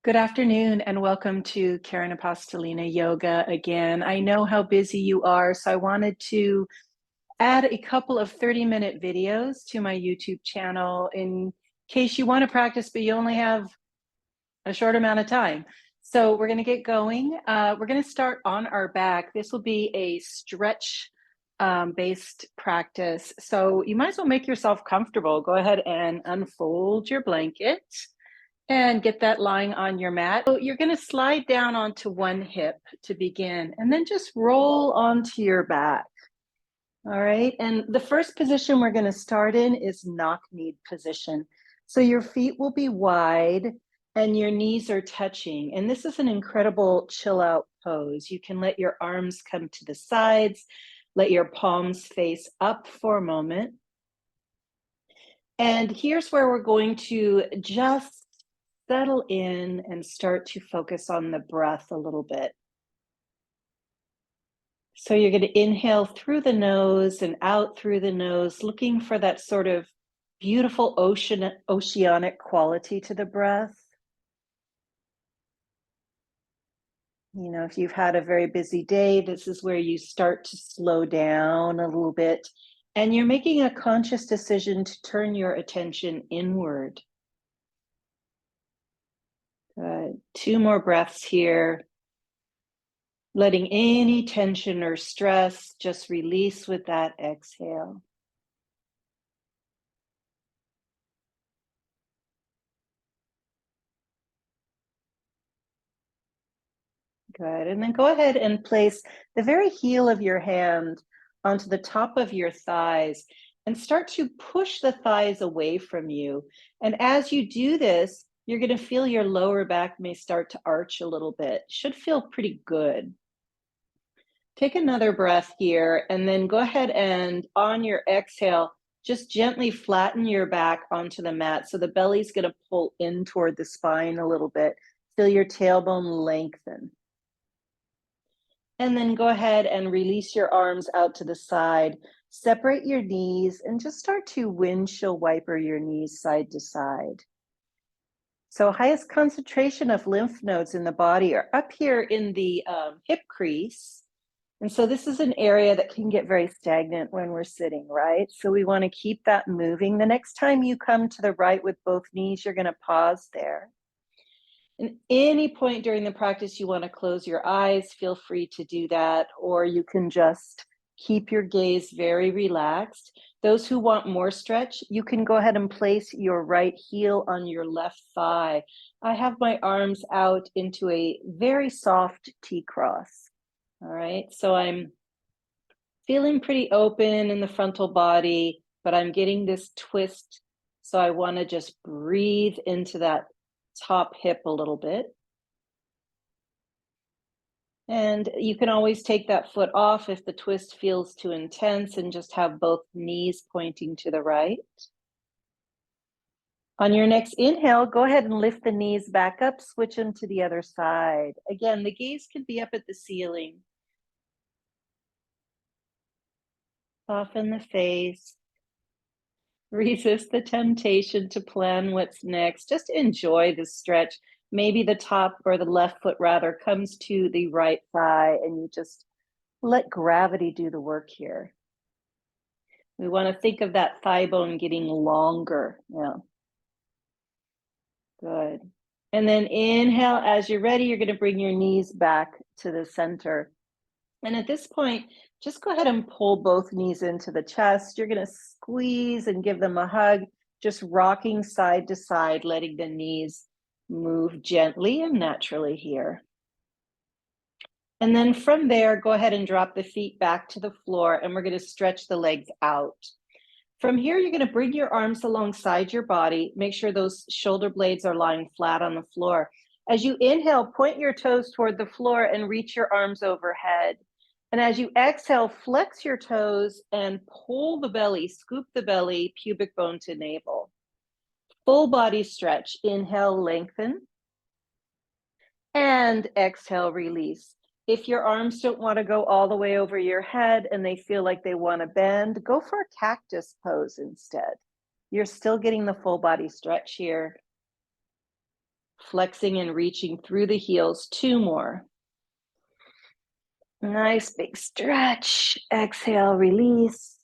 Good afternoon and welcome to Karen Apostolina Yoga again. I know how busy you are, so I wanted to add a couple of 30-minute videos to my YouTube channel in case you want to practice, but you only have a short amount of time. So we're going to get going. We're going to start on our back. This will be a stretch based practice. So you might as well make yourself comfortable. Go ahead and unfold your blanket and get that lying on your mat. So you're going to slide down onto one hip to begin, and then just roll onto your back. All right. And the first position we're going to start in is knock-kneed position. So your feet will be wide and your knees are touching. And this is an incredible chill out pose. You can let your arms come to the sides, let your palms face up for a moment. And here's where we're going to just settle in and start to focus on the breath a little bit. So you're going to inhale through the nose and out through the nose, looking for that sort of beautiful oceanic quality to the breath. You know, if you've had a very busy day, this is where you start to slow down a little bit, and you're making a conscious decision to turn your attention inward. Good. 2 more breaths here. Letting any tension or stress just release with that exhale. Good. And then go ahead and place the very heel of your hand onto the top of your thighs and start to push the thighs away from you. And as you do this, you're going to feel your lower back may start to arch a little bit. Should feel pretty good. Take another breath here, and then go ahead and on your exhale, just gently flatten your back onto the mat. So the belly's going to pull in toward the spine a little bit. Feel your tailbone lengthen. And then go ahead and release your arms out to the side. Separate your knees and just start to windshield wiper your knees side to side. So highest concentration of lymph nodes in the body are up here in the hip crease. And so this is an area that can get very stagnant when we're sitting, right? So we want to keep that moving. The next time you come to the right with both knees, you're going to pause there. And any point during the practice you want to close your eyes, feel free to do that, or you can just keep your gaze very relaxed. Those who want more stretch, you can go ahead and place your right heel on your left thigh. I have my arms out into a very soft T-cross. All right, so I'm feeling pretty open in the frontal body, but I'm getting this twist. So I want to just breathe into that top hip a little bit. And you can always take that foot off if the twist feels too intense and just have both knees pointing to the right. On your next inhale, go ahead and lift the knees back up, switch them to the other side. Again, the gaze can be up at the ceiling. Soften the face. Resist the temptation to plan what's next. Just enjoy the stretch. Maybe the top or the left foot rather comes to the right thigh and you just let gravity do the work here. We want to think of that thigh bone getting longer. Yeah. Good. And then inhale. As you're ready, you're going to bring your knees back to the center. And at this point, just go ahead and pull both knees into the chest. You're going to squeeze and give them a hug, just rocking side to side, letting the knees move gently and naturally here. And then from there, go ahead and drop the feet back to the floor, and we're going to stretch the legs out. From here, you're going to bring your arms alongside your body. Make sure those shoulder blades are lying flat on the floor. As you inhale, point your toes toward the floor and reach your arms overhead. And as you exhale, flex your toes and pull the belly, scoop the belly, pubic bone to navel. Full body stretch. Inhale, lengthen. And exhale, release. If your arms don't want to go all the way over your head and they feel like they want to bend, go for a cactus pose instead. You're still getting the full body stretch here. Flexing and reaching through the heels. 2 more. Nice big stretch. Exhale, release.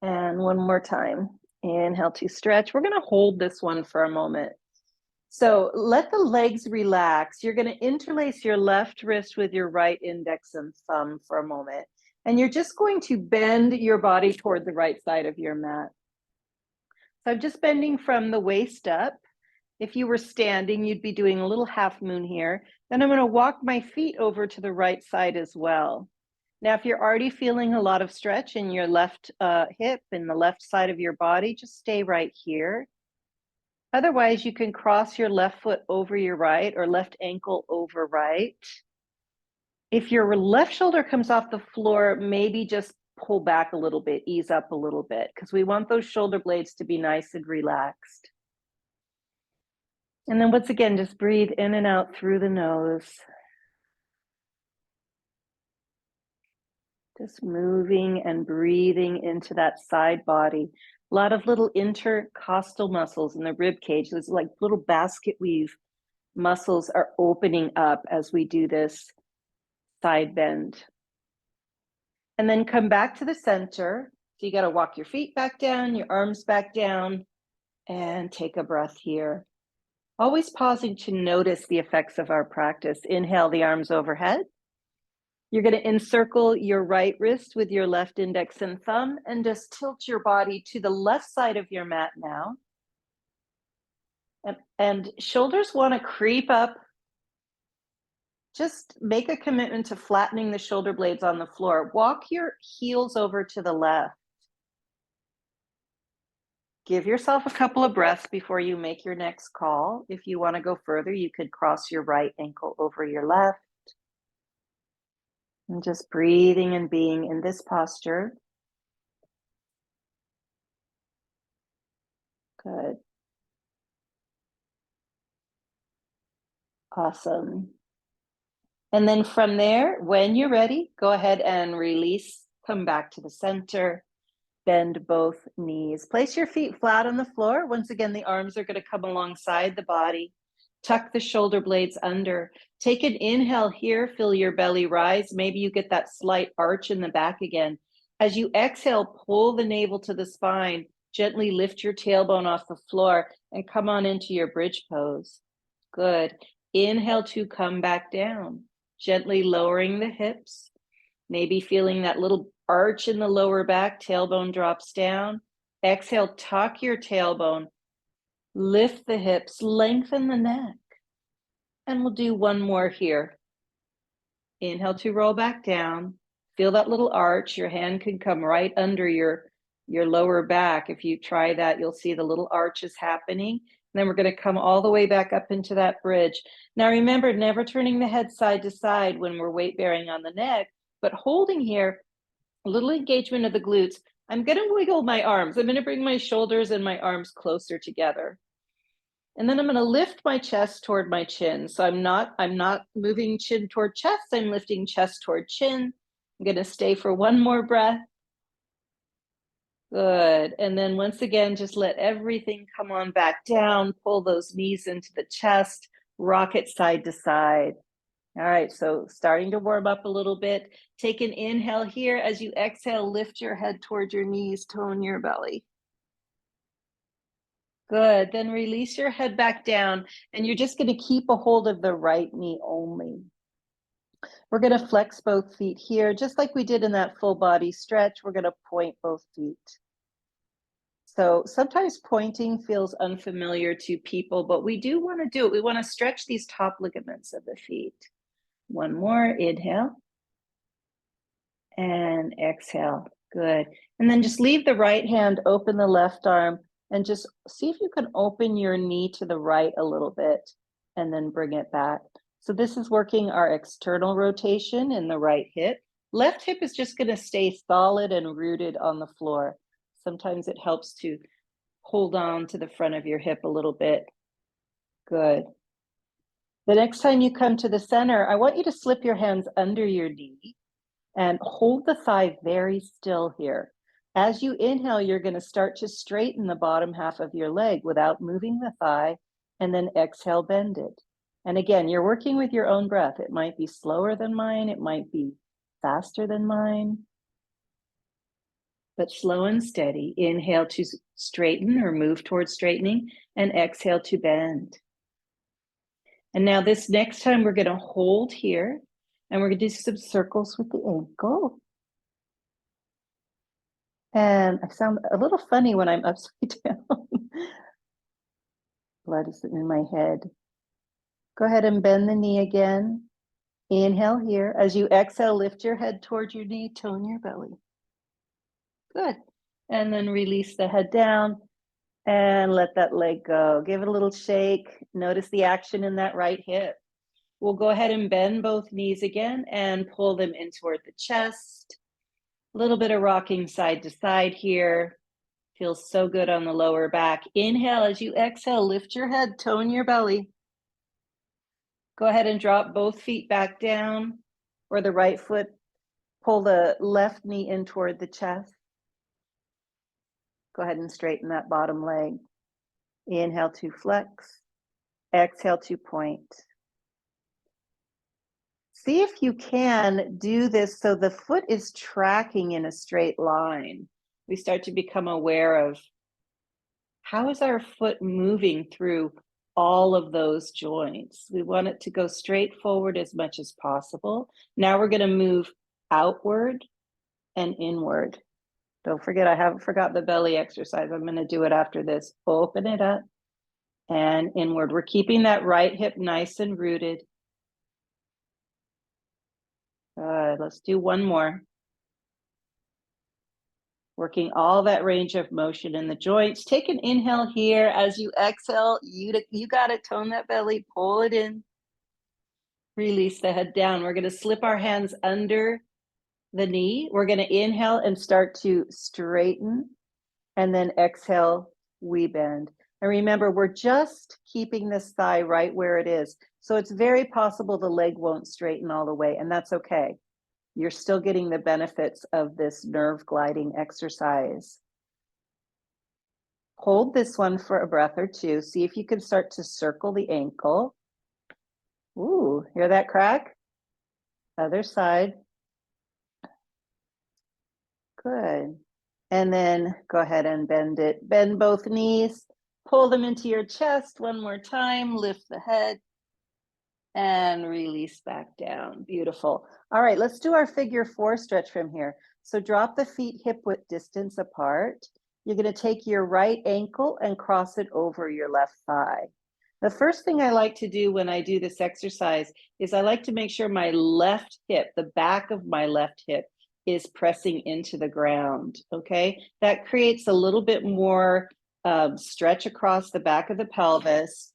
And one more time. Inhale to stretch. We're going to hold this one for a moment. So let the legs relax. You're going to interlace your left wrist with your right index and thumb for a moment. And you're just going to bend your body toward the right side of your mat. So I'm just bending from the waist up. If you were standing, you'd be doing a little half moon here. Then I'm going to walk my feet over to the right side as well. Now, if you're already feeling a lot of stretch in your left hip and the left side of your body, just stay right here. Otherwise, you can cross your left foot over your right or left ankle over right. If your left shoulder comes off the floor, maybe just pull back a little bit, ease up a little bit, because we want those shoulder blades to be nice and relaxed. And then once again, just breathe in and out through the nose. Just moving and breathing into that side body. A lot of little intercostal muscles in the rib cage. There's like little basket weave muscles are opening up as we do this side bend. And then come back to the center. So you got to walk your feet back down, your arms back down, and take a breath here. Always pausing to notice the effects of our practice. Inhale the arms overhead. You're going to encircle your right wrist with your left index and thumb and just tilt your body to the left side of your mat now. And shoulders want to creep up. Just make a commitment to flattening the shoulder blades on the floor. Walk your heels over to the left. Give yourself a couple of breaths before you make your next call. If you want to go further, you could cross your right ankle over your left. And just breathing and being in this posture. Good. Awesome. And then from there, when you're ready, go ahead and release. Come back to the center. Bend both knees. Place your feet flat on the floor. Once again, the arms are going to come alongside the body. Tuck the shoulder blades under. Take an inhale here. Feel your belly rise. Maybe you get that slight arch in the back again. As you exhale, pull the navel to the spine. Gently lift your tailbone off the floor and come on into your bridge pose. Good. Inhale to come back down. Gently lowering the hips. Maybe feeling that little arch in the lower back, tailbone drops down. Exhale, tuck your tailbone. Lift the hips, lengthen the neck. And we'll do one more here. Inhale to roll back down. Feel that little arch. Your hand can come right under your lower back. If you try that, you'll see the little arch is happening. And then we're going to come all the way back up into that bridge. Now remember, never turning the head side to side when we're weight bearing on the neck, but holding here, a little engagement of the glutes. I'm going to wiggle my arms. I'm going to bring my shoulders and my arms closer together. And then I'm going to lift my chest toward my chin. So I'm not moving chin toward chest. I'm lifting chest toward chin. I'm going to stay for one more breath. Good. And then once again, just let everything come on back down. Pull those knees into the chest. Rock it side to side. All right, so starting to warm up a little bit. Take an inhale here. As you exhale, lift your head towards your knees, tone your belly. Good, then release your head back down, and you're just going to keep a hold of the right knee only. We're going to flex both feet here, just like we did in that full body stretch. We're going to point both feet. So sometimes pointing feels unfamiliar to people, but we do want to do it. We want to stretch these top ligaments of the feet. One more, inhale. And exhale, good. And then just leave the right hand, open the left arm, and just see if you can open your knee to the right a little bit, and then bring it back. So this is working our external rotation in the right hip. Left hip is just going to stay solid and rooted on the floor. Sometimes it helps to hold on to the front of your hip a little bit. Good. The next time you come to the center, I want you to slip your hands under your knee and hold the thigh very still here. As you inhale, you're going to start to straighten the bottom half of your leg without moving the thigh, and then exhale, bend it. And again, you're working with your own breath. It might be slower than mine, it might be faster than mine, but slow and steady. Inhale to straighten or move towards straightening, and exhale to bend. And now this next time we're going to hold here, and we're going to do some circles with the ankle. And I sound a little funny when I'm upside down. Blood is in my head. Go ahead and bend the knee again. Inhale here. As you exhale, lift your head towards your knee, tone your belly. Good. And then release the head down and let that leg go. Give it a little shake. Notice the action in that right hip. We'll go ahead and bend both knees again and pull them in toward the chest. A little bit of rocking side to side here. Feels so good on the lower back. Inhale, as you exhale, lift your head, tone your belly. Go ahead and drop both feet back down, or the right foot. Pull the left knee in toward the chest. Go ahead and straighten that bottom leg. Inhale to flex. Exhale to point. See if you can do this so the foot is tracking in a straight line. We start to become aware of how is our foot moving through all of those joints. We want it to go straight forward as much as possible. Now we're going to move outward and inward. Don't forget, I haven't forgot the belly exercise. I'm going to do it after this. Open it up and inward. We're keeping that right hip nice and rooted. Good. Let's do one more. Working all that range of motion in the joints. Take an inhale here. As you exhale, you got it. Tone that belly, pull it in. Release the head down. We're going to slip our hands under the knee. We're going to inhale and start to straighten, and then exhale, we bend. And remember, we're just keeping this thigh right where it is. So it's very possible the leg won't straighten all the way, and that's okay. You're still getting the benefits of this nerve gliding exercise. Hold this one for a breath or two. See if you can start to circle the ankle. Ooh, hear that crack? Other side. Good. And then go ahead and bend it. Bend both knees. Pull them into your chest one more time. Lift the head and release back down. Beautiful. All right, let's do our figure 4 stretch from here. So drop the feet hip width distance apart. You're going to take your right ankle and cross it over your left thigh. The first thing I like to do when I do this exercise is I like to make sure my left hip, the back of my left hip, is pressing into the ground, okay? That creates a little bit more stretch across the back of the pelvis,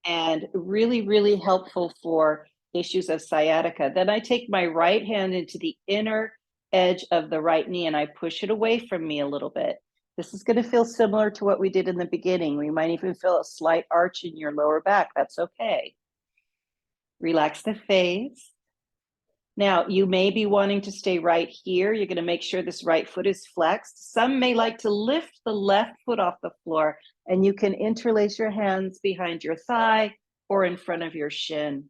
and really, really helpful for issues of sciatica. Then I take my right hand into the inner edge of the right knee and I push it away from me a little bit. This is going to feel similar to what we did in the beginning. We might even feel a slight arch in your lower back. That's okay. Relax the face. Now, you may be wanting to stay right here. You're going to make sure this right foot is flexed. Some may like to lift the left foot off the floor, and you can interlace your hands behind your thigh or in front of your shin.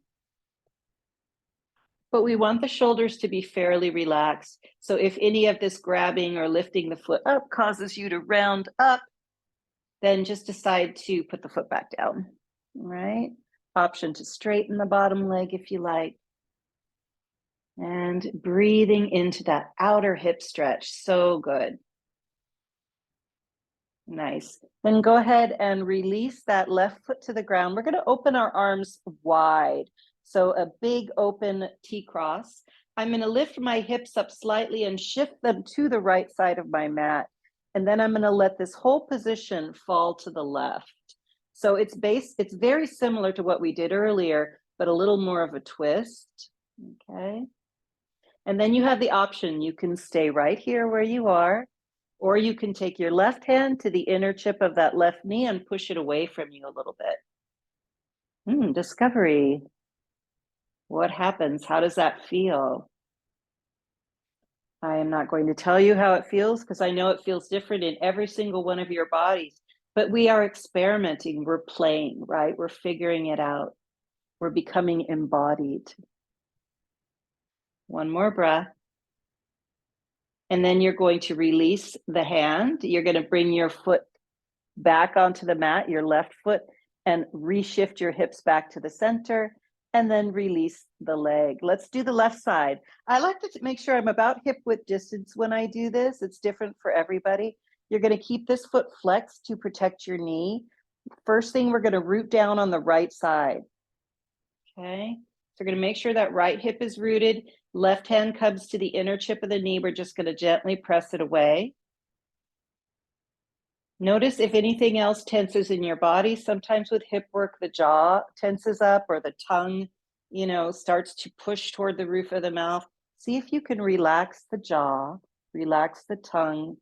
But we want the shoulders to be fairly relaxed. So if any of this grabbing or lifting the foot up causes you to round up, then just decide to put the foot back down, all right? Option to straighten the bottom leg if you like. And breathing into that outer hip stretch. So good. Nice. Then go ahead and release that left foot to the ground. We're going to open our arms wide. So a big open T-cross. I'm going to lift my hips up slightly and shift them to the right side of my mat. And then I'm going to let this whole position fall to the left. So it's very similar to what we did earlier, but a little more of a twist. Okay. And then you have the option. You can stay right here where you are, or you can take your left hand to the inner chip of that left knee and push it away from you a little bit. Discovery. What happens? How does that feel? I am not going to tell you how it feels because I know it feels different in every single one of your bodies, but we are experimenting. We're playing, right? We're figuring it out. We're becoming embodied. One more breath. And then you're going to release the hand. You're going to bring your foot back onto the mat, your left foot, and reshift your hips back to the center, and then release the leg. Let's do the left side. I like to make sure I'm about hip width distance when I do this. It's different for everybody. You're going to keep this foot flexed to protect your knee. First thing, we're going to root down on the right side. Okay, so we're going to make sure that right hip is rooted. Left hand comes to the inner chip of the knee. We're just going to gently press it away. Notice if anything else tenses in your body. Sometimes with hip work, the jaw tenses up or the tongue, starts to push toward the roof of the mouth. See if you can relax the jaw, relax the tongue,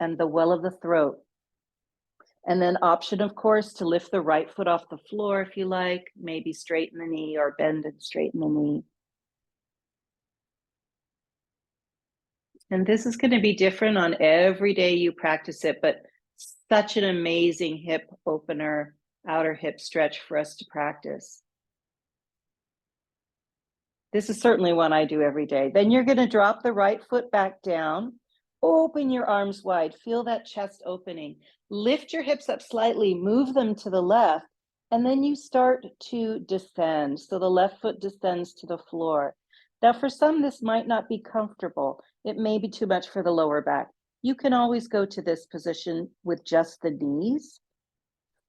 and the well of the throat. And then option, of course, to lift the right foot off the floor if you like, maybe straighten the knee or bend and straighten the knee. And this is going to be different on every day you practice it, but such an amazing hip opener, outer hip stretch for us to practice. This is certainly one I do every day. Then you're going to drop the right foot back down. Open your arms wide. Feel that chest opening. Lift your hips up slightly. Move them to the left. And then you start to descend. So the left foot descends to the floor. Now, for some, this might not be comfortable. It may be too much for the lower back. You can always go to this position with just the knees.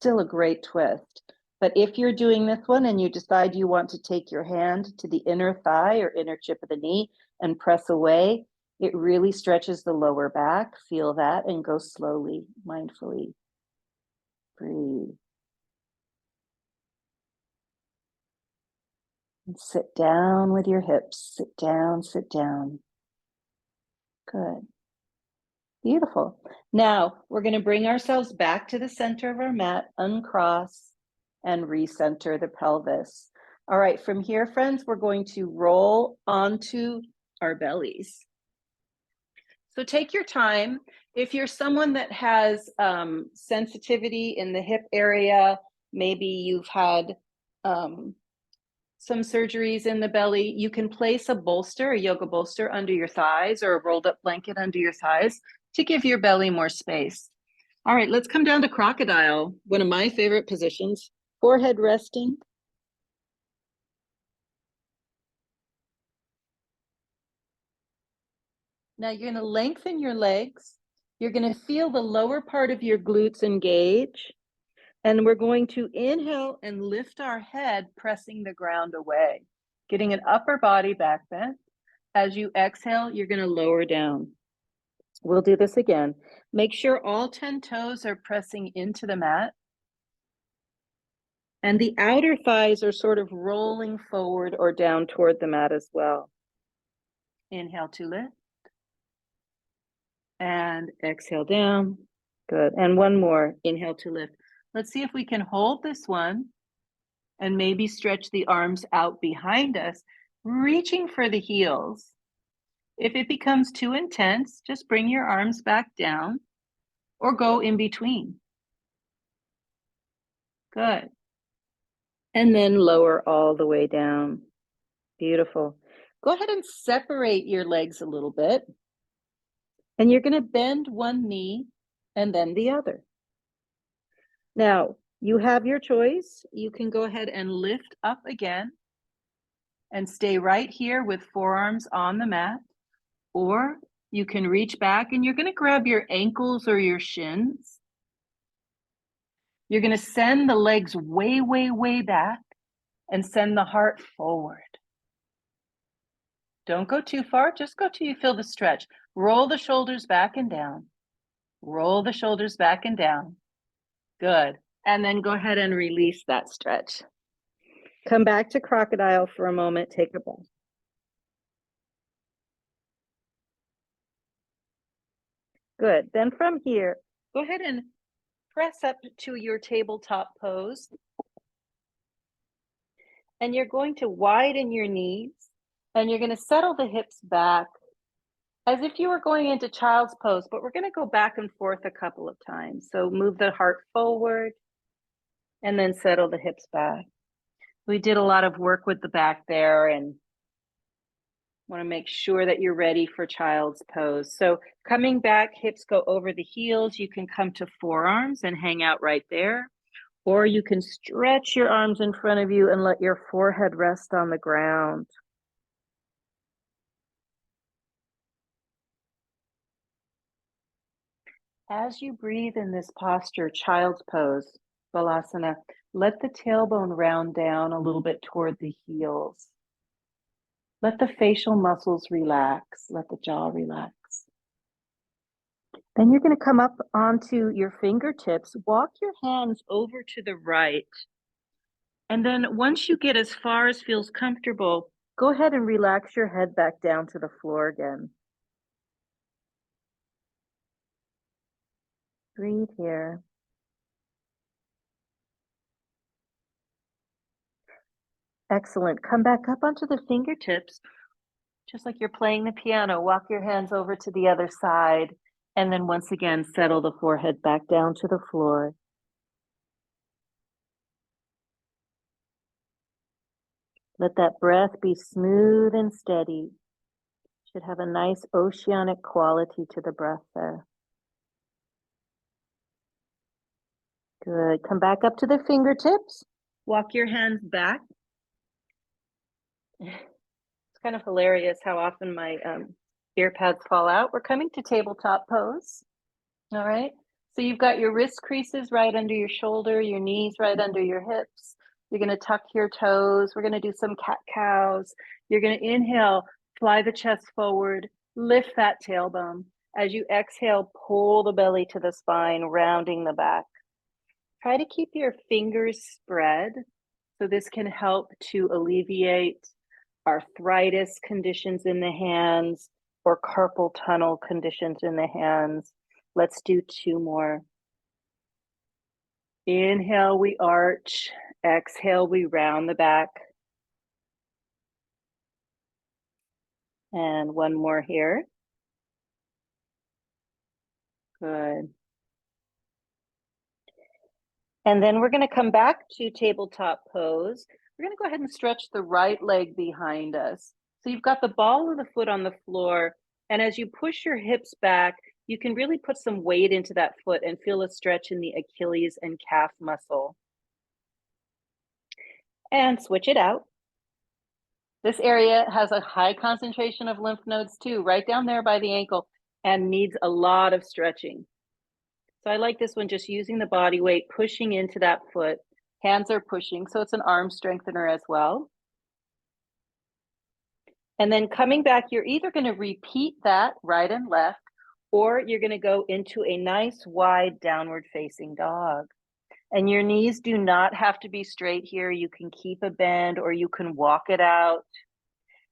Still a great twist. But if you're doing this one and you decide you want to take your hand to the inner thigh or inner chip of the knee and press away, it really stretches the lower back. Feel that and go slowly, mindfully. Breathe. And sit down with your hips. Sit down, sit down. Good. Beautiful. Now we're going to bring ourselves back to the center of our mat, uncross, and recenter the pelvis. All right, from here, friends, we're going to roll onto our bellies. So take your time. If you're someone that has sensitivity in the hip area, maybe you've had some surgeries in the belly, you can place a bolster, a yoga bolster under your thighs or a rolled up blanket under your thighs to give your belly more space. All right, let's come down to crocodile, one of my favorite positions. Forehead resting. Now you're going to lengthen your legs. You're going to feel the lower part of your glutes engage. And we're going to inhale and lift our head, pressing the ground away, getting an upper body back bend. As you exhale, you're going to lower down. We'll do this again. Make sure all 10 toes are pressing into the mat. And the outer thighs are sort of rolling forward or down toward the mat as well. Inhale to lift. And exhale down. Good. And one more. Inhale to lift. Let's see if we can hold this one and maybe stretch the arms out behind us, reaching for the heels. If it becomes too intense, just bring your arms back down or go in between. Good. And then lower all the way down. Beautiful. Go ahead and separate your legs a little bit. And you're going to bend one knee and then the other. Now, you have your choice. You can go ahead and lift up again and stay right here with forearms on the mat. Or you can reach back and you're going to grab your ankles or your shins. You're going to send the legs way, way, way back and send the heart forward. Don't go too far, just go till you feel the stretch. Roll the shoulders back and down. Roll the shoulders back and down. Good. And then go ahead and release that stretch. Come back to crocodile for a moment. Take a breath. Good. Then from here, go ahead and press up to your tabletop pose. And you're going to widen your knees and you're going to settle the hips back As if you were going into child's pose, but we're going to go back and forth a couple of times. So move the heart forward and then settle the hips back. We did a lot of work with the back there and want to make sure that you're ready for child's pose. So coming back, hips go over the heels. You can come to forearms and hang out right there. Or you can stretch your arms in front of you and let your forehead rest on the ground. As you breathe in this posture, child's pose, balasana, let the tailbone round down a little bit toward the heels. Let the facial muscles relax. Let the jaw relax. Then you're going to come up onto your fingertips. Walk your hands over to the right. And then once you get as far as feels comfortable, go ahead and relax your head back down to the floor again. Breathe here. Excellent. Come back up onto the fingertips, just like you're playing the piano. Walk your hands over to the other side. And then once again, settle the forehead back down to the floor. Let that breath be smooth and steady. Should have a nice oceanic quality to the breath there. Good. Come back up to the fingertips. Walk your hands back. It's kind of hilarious how often my ear pads fall out. We're coming to tabletop pose. All right. So you've got your wrist creases right under your shoulder, your knees right under your hips. You're going to tuck your toes. We're going to do some cat-cows. You're going to inhale, fly the chest forward, lift that tailbone. As you exhale, pull the belly to the spine, rounding the back. Try to keep your fingers spread. So this can help to alleviate arthritis conditions in the hands or carpal tunnel conditions in the hands. Let's do 2 more. Inhale, we arch. Exhale, we round the back. And 1 more here. Good. And then we're going to come back to tabletop pose. We're going to go ahead and stretch the right leg behind us. So you've got the ball of the foot on the floor. And as you push your hips back, you can really put some weight into that foot and feel a stretch in the Achilles and calf muscle. And switch it out. This area has a high concentration of lymph nodes too, right down there by the ankle, and needs a lot of stretching. So I like this one, just using the body weight, pushing into that foot. Hands are pushing, so it's an arm strengthener as well. And then coming back, you're either going to repeat that right and left, or you're going to go into a nice wide downward facing dog. And your knees do not have to be straight here. You can keep a bend or you can walk it out.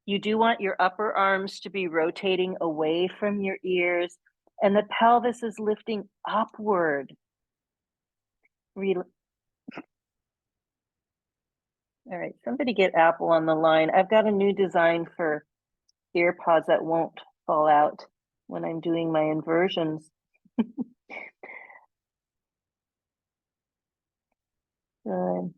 You do want your upper arms to be rotating away from your ears, and the pelvis is lifting upward. All right, somebody get Apple on the line. I've got a new design for ear pods that won't fall out when I'm doing my inversions. Good.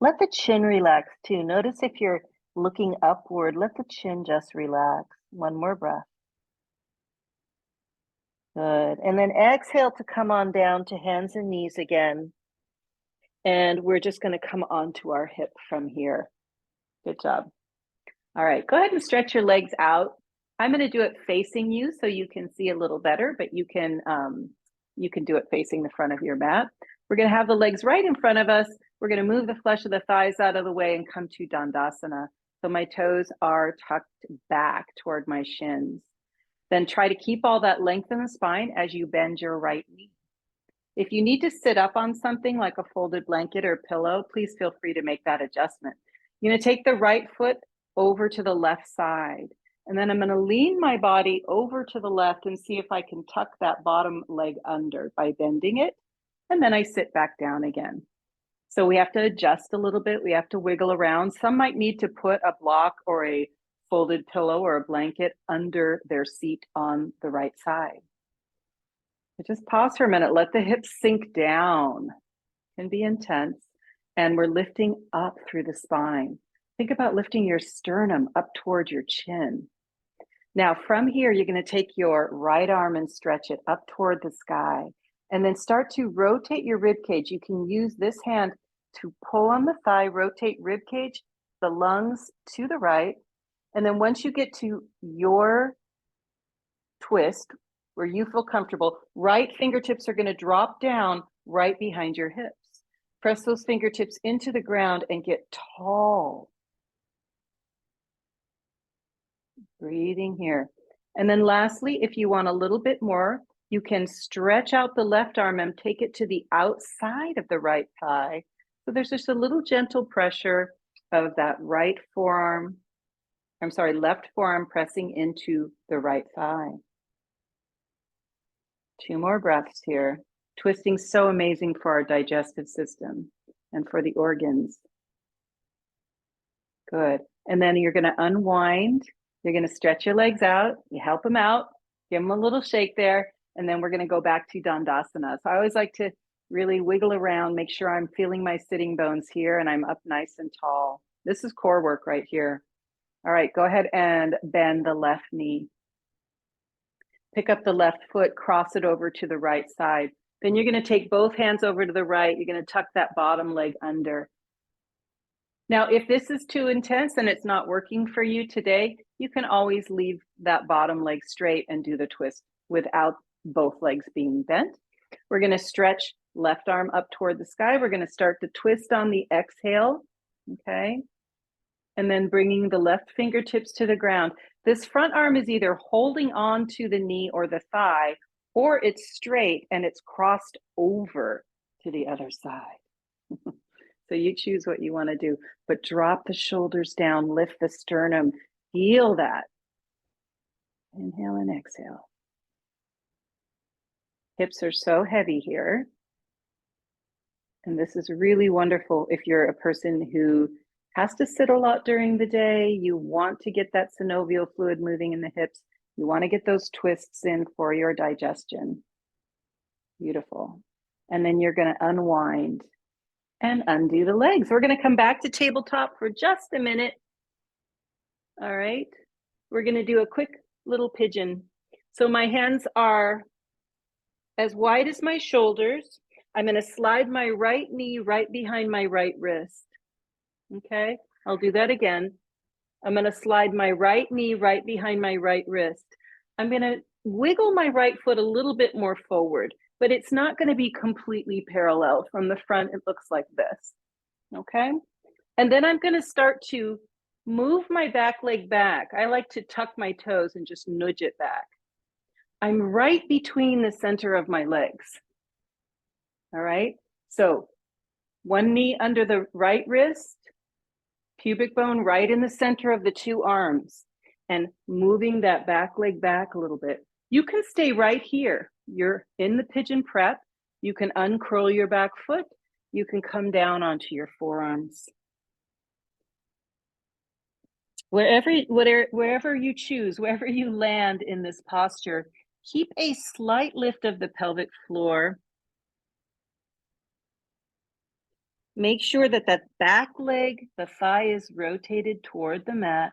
Let the chin relax too. Notice if you're looking upward, let the chin just relax. 1 more breath. Good. And then exhale to come on down to hands and knees again. And we're just going to come onto our hip from here. Good job. All right, go ahead and stretch your legs out. I'm going to do it facing you so you can see a little better, but you can do it facing the front of your mat. We're going to have the legs right in front of us. We're going to move the flesh of the thighs out of the way and come to Dandasana. So my toes are tucked back toward my shins. Then try to keep all that length in the spine as you bend your right knee. If you need to sit up on something like a folded blanket or pillow, please feel free to make that adjustment. You're going to take the right foot over to the left side. And then I'm going to lean my body over to the left and see if I can tuck that bottom leg under by bending it. And then I sit back down again. So we have to adjust a little bit. We have to wiggle around. Some might need to put a block or a folded pillow or a blanket under their seat on the right side. But just pause for a minute, let the hips sink down. It can be intense. And we're lifting up through the spine. Think about lifting your sternum up towards your chin. Now, from here, you're going to take your right arm and stretch it up toward the sky, and then start to rotate your rib cage. You can use this hand to pull on the thigh, rotate rib cage, the lungs to the right. And then once you get to your twist, where you feel comfortable, right fingertips are going to drop down right behind your hips. Press those fingertips into the ground and get tall. Breathing here. And then lastly, if you want a little bit more, you can stretch out the left arm and take it to the outside of the right thigh. So there's just a little gentle pressure of that left forearm pressing into the right thigh. 2 more breaths here. Twisting so amazing for our digestive system and for the organs. Good. And then you're going to unwind. You're going to stretch your legs out. You help them out. Give them a little shake there. And then we're going to go back to Dandasana. So I always like to really wiggle around, make sure I'm feeling my sitting bones here and I'm up nice and tall. This is core work right here. All right, go ahead and bend the left knee. Pick up the left foot, cross it over to the right side. Then you're going to take both hands over to the right. You're going to tuck that bottom leg under. Now, if this is too intense and it's not working for you today, you can always leave that bottom leg straight and do the twist without both legs being bent. We're going to stretch left arm up toward the sky. We're going to start to twist on the exhale, okay? And then bringing the left fingertips to the ground. This front arm is either holding on to the knee or the thigh, or it's straight and it's crossed over to the other side. So you choose what you want to do, but drop the shoulders down, lift the sternum, feel that. Inhale and exhale. Hips are so heavy here. And this is really wonderful if you're a person who has to sit a lot during the day. You want to get that synovial fluid moving in the hips. You want to get those twists in for your digestion. Beautiful. And then you're going to unwind and undo the legs. We're going to come back to tabletop for just a minute. All right. We're going to do a quick little pigeon. So my hands are as wide as my shoulders. I'm going to slide my right knee right behind my right wrist. Okay, I'll do that again. I'm going to slide my right knee right behind my right wrist. I'm going to wiggle my right foot a little bit more forward, but it's not going to be completely parallel. From the front, it looks like this. Okay, and then I'm going to start to move my back leg back. I like to tuck my toes and just nudge it back. I'm right between the center of my legs. All right, so one knee under the right wrist, pubic bone right in the center of the 2 arms, and moving that back leg back a little bit. You can stay right here. You're in the pigeon prep. You can uncurl your back foot. You can come down onto your forearms. Wherever you choose, wherever you land in this posture, keep a slight lift of the pelvic floor. Make sure that that back leg, the thigh, is rotated toward the mat.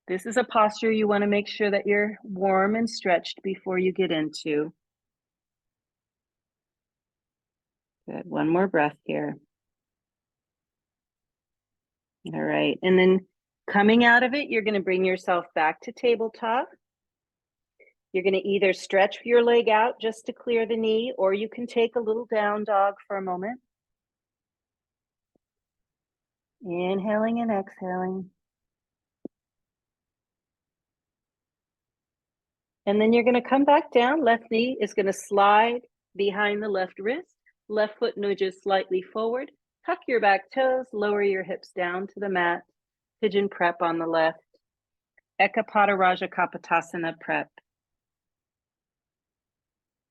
This is a posture you want to make sure that you're warm and stretched before you get into. Good. One more breath here. All right. And then coming out of it, you're going to bring yourself back to tabletop. You're going to either stretch your leg out just to clear the knee, or you can take a little down dog for a moment. Inhaling and exhaling. And then you're going to come back down. Left knee is going to slide behind the left wrist. Left foot nudges slightly forward. Tuck your back toes, lower your hips down to the mat. Pigeon prep on the left. Ekapada Raja Kapotasana prep.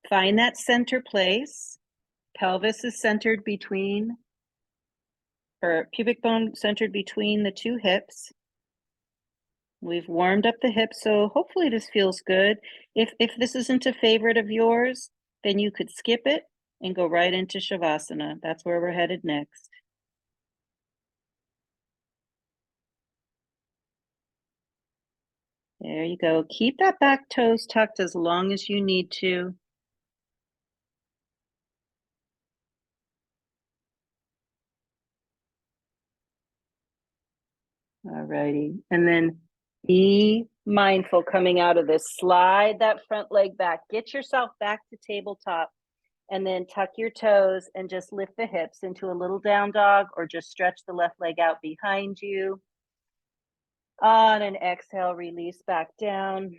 Find that center place. Pelvis is centered between or pubic bone centered between the two hips. We've warmed up the hips, so hopefully this feels good. If this isn't a favorite of yours, then you could skip it and go right into shavasana. That's where we're headed next. There you go. Keep that back toes tucked as long as you need to. All righty. And then be mindful coming out of this. Slide that front leg back. Get yourself back to tabletop. And then tuck your toes and just lift the hips into a little down dog, or just stretch the left leg out behind you. On an exhale, release back down.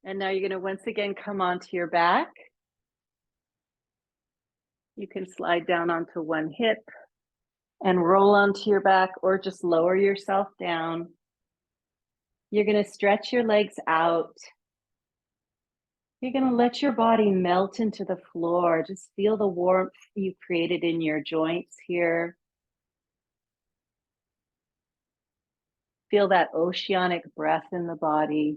And now you're going to once again come onto your back. You can slide down onto one hip and roll onto your back, or just lower yourself down. You're going to stretch your legs out. You're going to let your body melt into the floor. Just feel the warmth you've created in your joints here. Feel that oceanic breath in the body.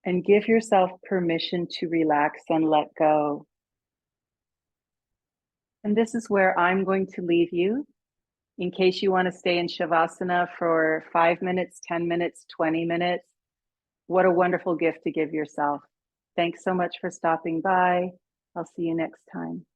And give yourself permission to relax and let go. And this is where I'm going to leave you, in case you want to stay in Shavasana for 5 minutes, 10 minutes, 20 minutes. What a wonderful gift to give yourself. Thanks so much for stopping by. I'll see you next time.